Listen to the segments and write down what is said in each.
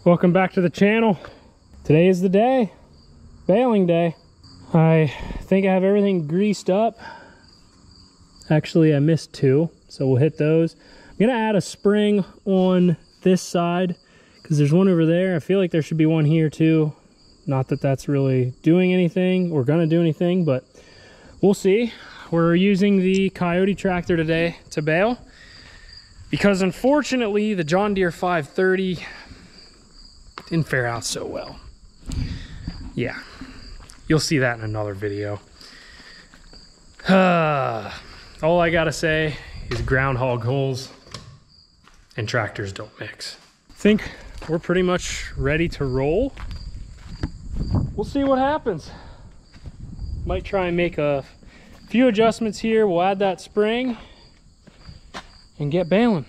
Welcome back to the channel. Today is the day, baling day. I think I have everything greased up. Actually, I missed two, so we'll hit those. I'm gonna add a spring on this side because there's one over there. I feel like there should be one here too. Not that that's really doing anything or gonna do anything, but we'll see. We're using the Coyote tractor today to bale because unfortunately the John Deere 530 didn't fare out so well. Yeah, you'll see that in another video. All I gotta say is groundhog holes and tractors don't mix. I think we're pretty much ready to roll. We'll see what happens. Might try and make a few adjustments here. We'll add that spring and get baling.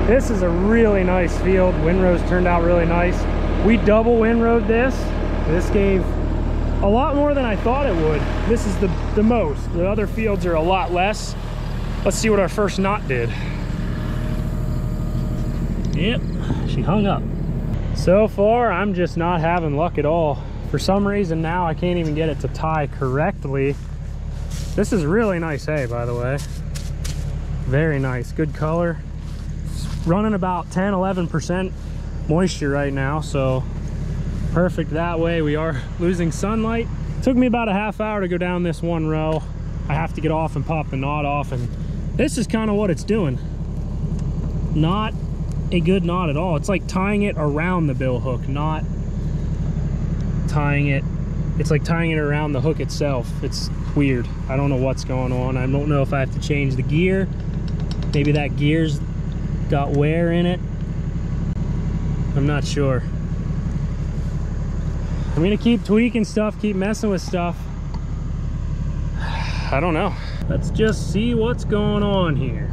This is a really nice field. Windrows turned out really nice. We double windrowed this. This gave a lot more than I thought it would. This is the most. The other fields are a lot less. Let's see what our first knot did. Yep, she hung up. So far, I'm just not having luck at all. For some reason now, I can't even get it to tie correctly. This is really nice hay, by the way. Very nice, good color. Running about 10-11% moisture right now, so perfect that way. We are losing sunlight. Took me about a half hour to go down this one row. I have to get off and pop the knot off, and this is kind of what it's doing. Not a good knot at all. It's like tying it around the bill hook, not tying it. It's like tying it around the hook itself. It's weird. I don't know what's going on. I don't know if I have to change the gear. Maybe that gear's got wear in it. I'm not sure. I'm gonna keep tweaking stuff, keep messing with stuff. I don't know. Let's just see what's going on here.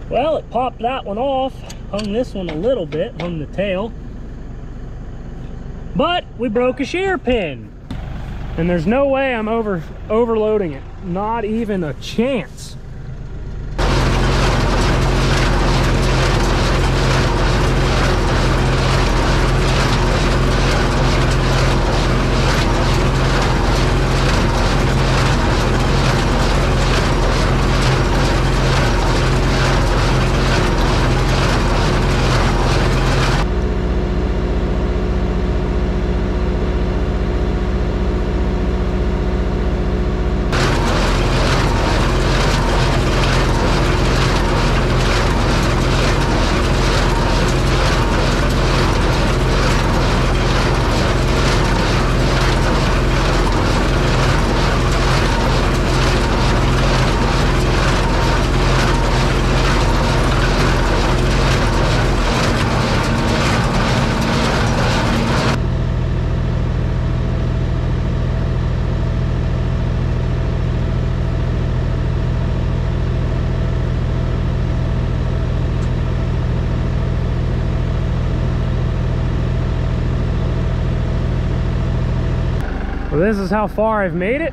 Well, it popped that one off, hung this one a little bit, hung the tail, but we broke a shear pin, and there's no way I'm overloading it, not even a chance. this is how far I've made it.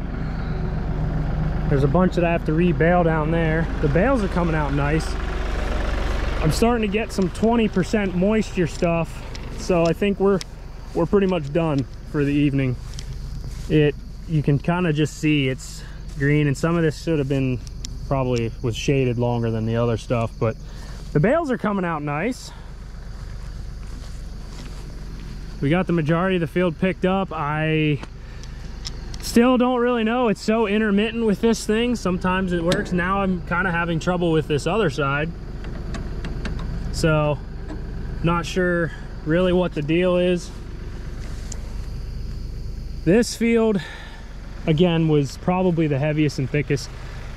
There's a bunch that I have to re-bale down there. The bales are coming out nice. I'm starting to get some 20% moisture stuff, so I think we're pretty much done for the evening. You can kind of just see it's green, and some of this should have been probably was shaded longer than the other stuff, but the bales are coming out nice. We got the majority of the field picked up. I still don't really know. It's so intermittent with this thing. Sometimes it works. Now I'm kind of having trouble with this other side. So, not sure really what the deal is. This field, again, was probably the heaviest and thickest.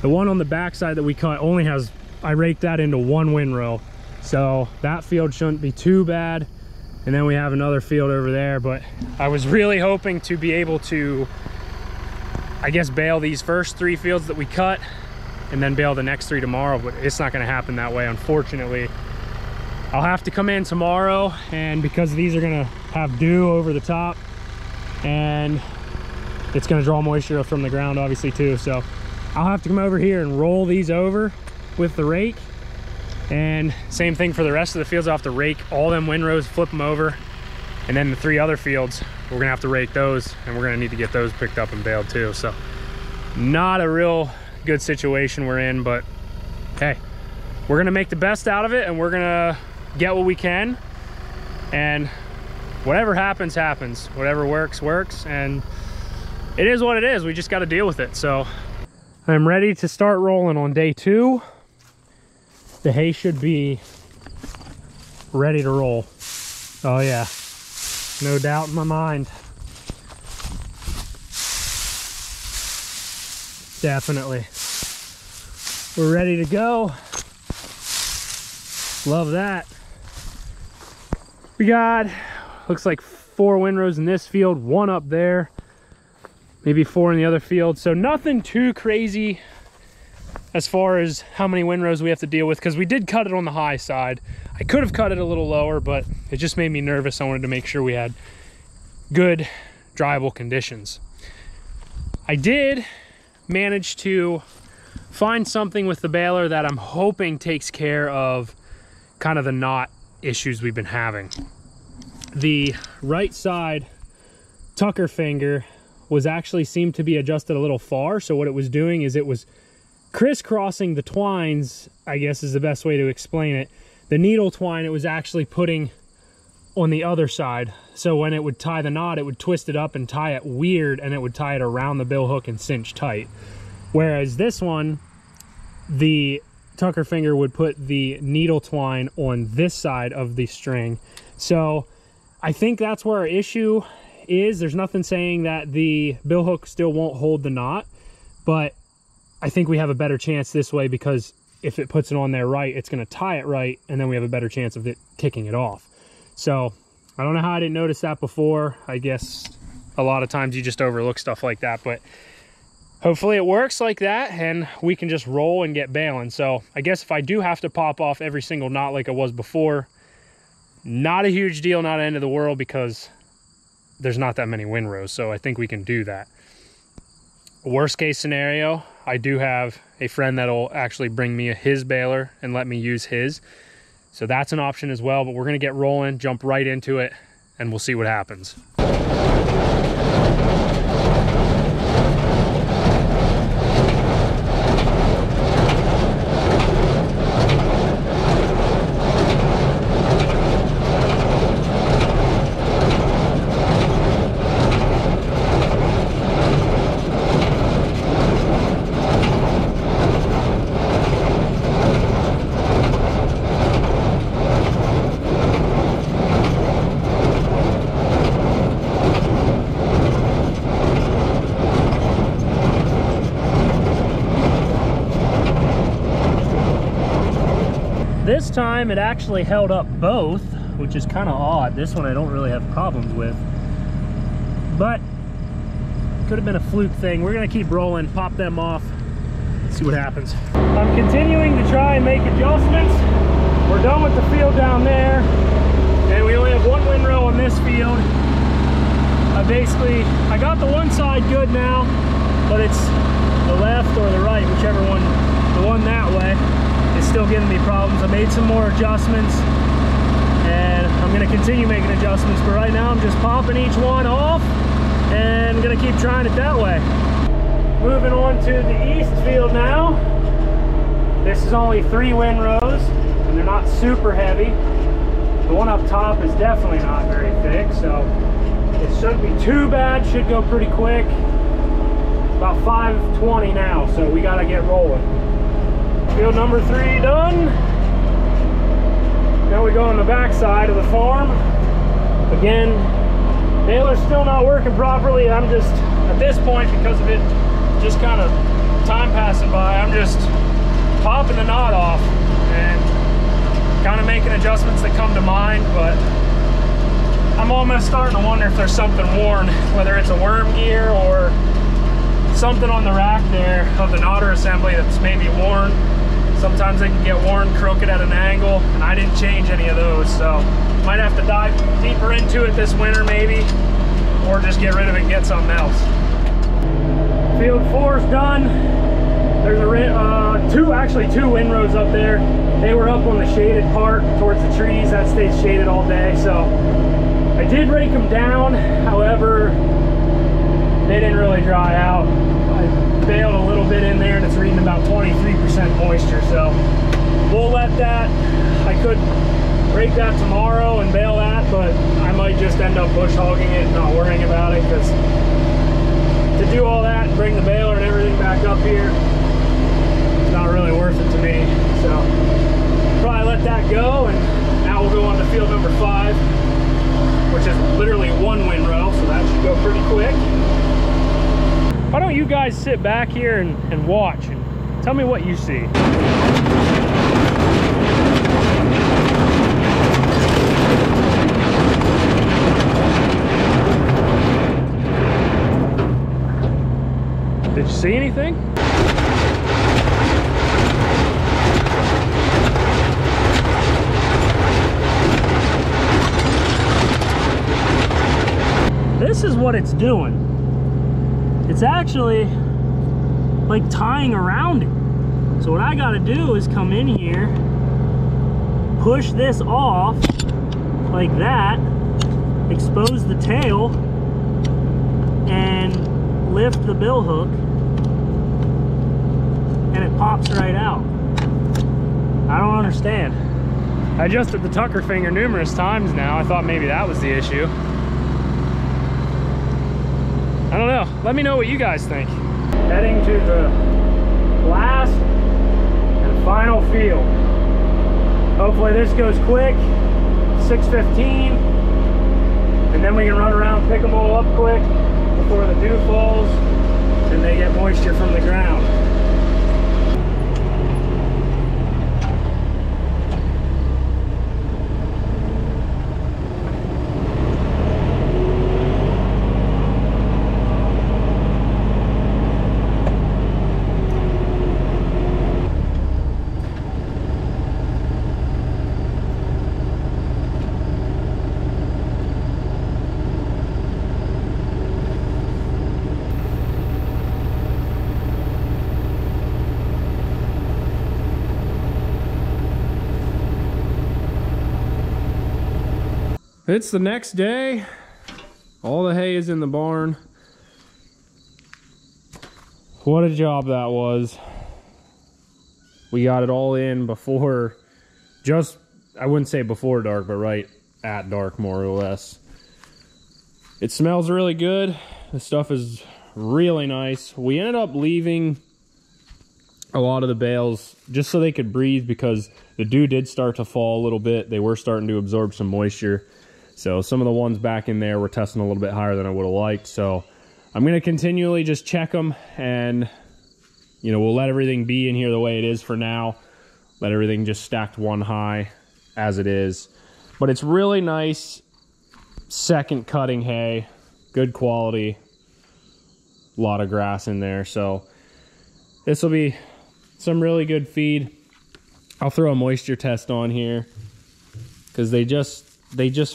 The one on the back side that we cut only has, I raked that into one windrow. So that field shouldn't be too bad. And then we have another field over there, but I was really hoping to be able to, I guess, bale these first 3 fields that we cut and then bale the next 3 tomorrow, but it's not gonna happen that way, unfortunately. I'll have to come in tomorrow, and because these are gonna have dew over the top and it's gonna draw moisture from the ground obviously too, so I'll have to come over here and roll these over with the rake. And same thing for the rest of the fields. I'll have to rake all them windrows, flip them over, and then the 3 other fields, we're gonna have to rake those, and we're gonna need to get those picked up and baled too. So not a real good situation we're in, but hey, we're gonna make the best out of it, and we're gonna get what we can, and whatever happens, happens. Whatever works, works, and it is what it is. We just got to deal with it. So I'm ready to start rolling on day 2. The hay should be ready to roll. Oh yeah, no doubt in my mind. Definitely. We're ready to go. Love that. We got, looks like 4 windrows in this field, 1 up there, maybe 4 in the other field. So nothing too crazy as far as how many windrows we have to deal with, because we did cut it on the high side. I could have cut it a little lower, but it just made me nervous. I wanted to make sure we had good dryable conditions. I did manage to find something with the baler that I'm hoping takes care of kind of the knot issues we've been having. The right side tucker finger was actually seemed to be adjusted a little far. So what it was doing is it was crisscrossing the twines, I guess is the best way to explain it. The needle twine it was actually putting on the other side. So when it would tie the knot, it would twist it up and tie it weird, and it would tie it around the bill hook and cinch tight. Whereas this one, the tucker finger would put the needle twine on this side of the string. So I think that's where our issue is. There's nothing saying that the bill hook still won't hold the knot, but I think we have a better chance this way, because if it puts it on there right, it's going to tie it right, and then we have a better chance of it kicking it off. So I don't know how I didn't notice that before. I guess a lot of times you just overlook stuff like that, but hopefully it works like that and we can just roll and get baling. So I guess if I do have to pop off every single knot like it was before, not a huge deal, not the end of the world, because there's not that many windrows. So I think we can do that. Worst case scenario, I do have a friend that'll actually bring me his baler and let me use his. So that's an option as well, but we're gonna get rolling, jump right into it, and we'll see what happens. This time it actually held up both, which is kind of odd. This one I don't really have problems with, but could have been a fluke thing. We're gonna keep rolling, pop them off, see what happens. I'm continuing to try and make adjustments. We're done with the field down there, and we only have 1 windrow on this field. I got the one side good now, but it's the left or the right, whichever one, the one that way is still giving me problems. I made some more adjustments and I'm gonna continue making adjustments, but right now I'm just popping each one off and I'm gonna keep trying it that way. Moving on to the east field now. This is only 3 windrows and they're not super heavy. The one up top is definitely not very thick, so it shouldn't be too bad, should go pretty quick. About 5:20 now, so we gotta get rolling. Field number 3 done. Now we go on the back side of the farm. Again, baler's still not working properly. I'm just, at this point, because of it just kind of time passing by, I'm just popping the knot off and kind of making adjustments that come to mind, but I'm almost starting to wonder if there's something worn, whether it's a worm gear or something on the rack there of the knotter assembly that's maybe worn. Sometimes they can get worn crooked at an angle, and I didn't change any of those, so might have to dive deeper into it this winter maybe, or just get rid of it and get something else. Field 4's done. There's two windrows up there. They were up on the shaded part towards the trees. That stays shaded all day, so I did rake them down. However, they didn't really dry out. I baled a little bit in there and it's reading about 23% moisture, so we'll let that. I could rake that tomorrow and bale that, but I might just end up bush hogging it and not worrying about it, because to do all that and bring the baler and everything back up here, it's not really worth it to me. So probably let that go, and now we'll go on to field number 5, which is literally 1 windrow, so that should go pretty quick. Why don't you guys sit back here and watch and tell me what you see. Did you see anything? This is what it's doing. It's actually like tying around it. So what I gotta do is come in here, push this off like that, expose the tail, and lift the bill hook, and it pops right out. I don't understand. I adjusted the tucker finger numerous times now. I thought maybe that was the issue. I don't know. Let me know what you guys think. Heading to the last and final field. Hopefully this goes quick. 6:15, and then we can run around, pick them all up quick before the dew falls and they get moisture from the ground. It's the next day. All the hay is in the barn. What a job that was. We got it all in before, I wouldn't say before dark, but right at dark, more or less. It smells really good. The stuff is really nice. We ended up leaving a lot of the bales just so they could breathe, because the dew did start to fall a little bit. They were starting to absorb some moisture. So some of the ones back in there were testing a little bit higher than I would have liked. So I'm going to continually just check them, and you know, we'll let everything be in here the way it is for now. Let everything just stacked one high as it is. But it's really nice second cutting hay, good quality, a lot of grass in there. So this will be some really good feed. I'll throw a moisture test on here because they just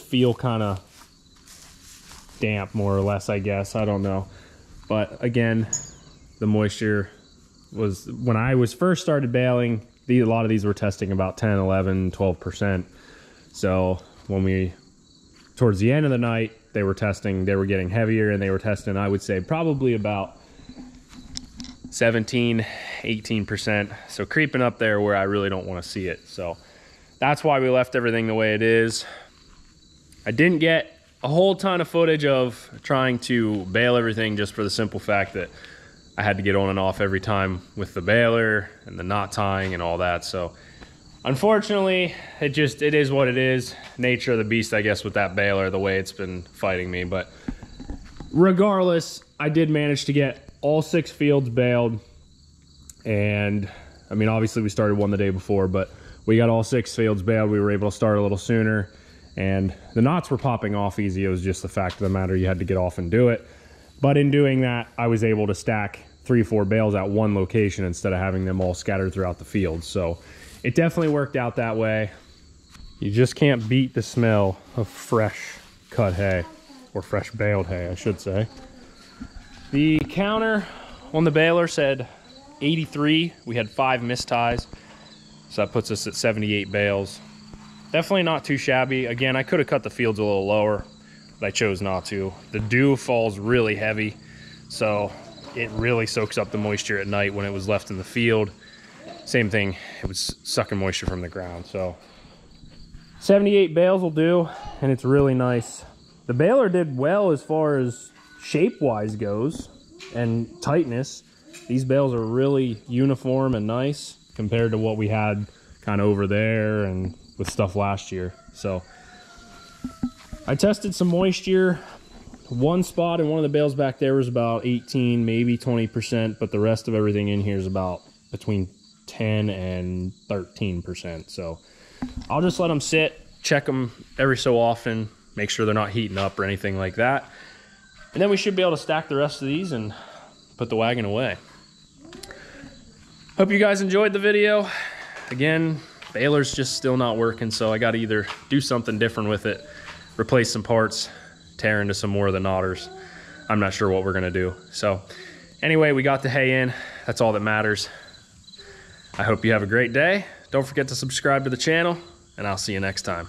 feel kind of damp more or less, I guess. I don't know. But again, the moisture was, when I was first started baling, a lot of these were testing about 10, 11, 12%. So when we, towards the end of the night, they were getting heavier, and they were testing, I would say, probably about 17, 18%. So creeping up there where I really don't want to see it. So that's why we left everything the way it is. I didn't get a whole ton of footage of trying to bale everything, just for the simple fact that I had to get on and off every time with the baler and the knot tying and all that. So unfortunately, it is what it is. Nature of the beast, I guess, with that baler, the way it's been fighting me. But regardless, I did manage to get all 6 fields baled. And I mean, obviously we started one the day before, but we got all 6 fields baled. We were able to start a little sooner, and the knots were popping off easy. It was just the fact of the matter, you had to get off and do it. But in doing that, I was able to stack 3-4 bales at one location instead of having them all scattered throughout the field. So it definitely worked out that way. You just can't beat the smell of fresh cut hay, or fresh baled hay, I should say. The counter on the baler said 83. We had 5 missed ties, so that puts us at 78 bales. Definitely not too shabby. Again, I could have cut the fields a little lower, but I chose not to. The dew falls really heavy, so it really soaks up the moisture at night when it was left in the field. Same thing, it was sucking moisture from the ground. So 78 bales will do, and it's really nice. The baler did well as far as shape-wise goes and tightness. These bales are really uniform and nice compared to what we had kind of over there and with stuff last year. So I tested some moisture. One spot in one of the bales back there was about 18, maybe 20%, but the rest of everything in here is about between 10 and 13%. So I'll just let them sit, check them every so often, make sure they're not heating up or anything like that. And then we should be able to stack the rest of these and put the wagon away. Hope you guys enjoyed the video. Again, baler's just still not working, so I got to either do something different with it, replace some parts, tear into some more of the knotters. I'm not sure what we're gonna do. So anyway, we got the hay in. That's all that matters. I hope you have a great day. Don't forget to subscribe to the channel, and I'll see you next time.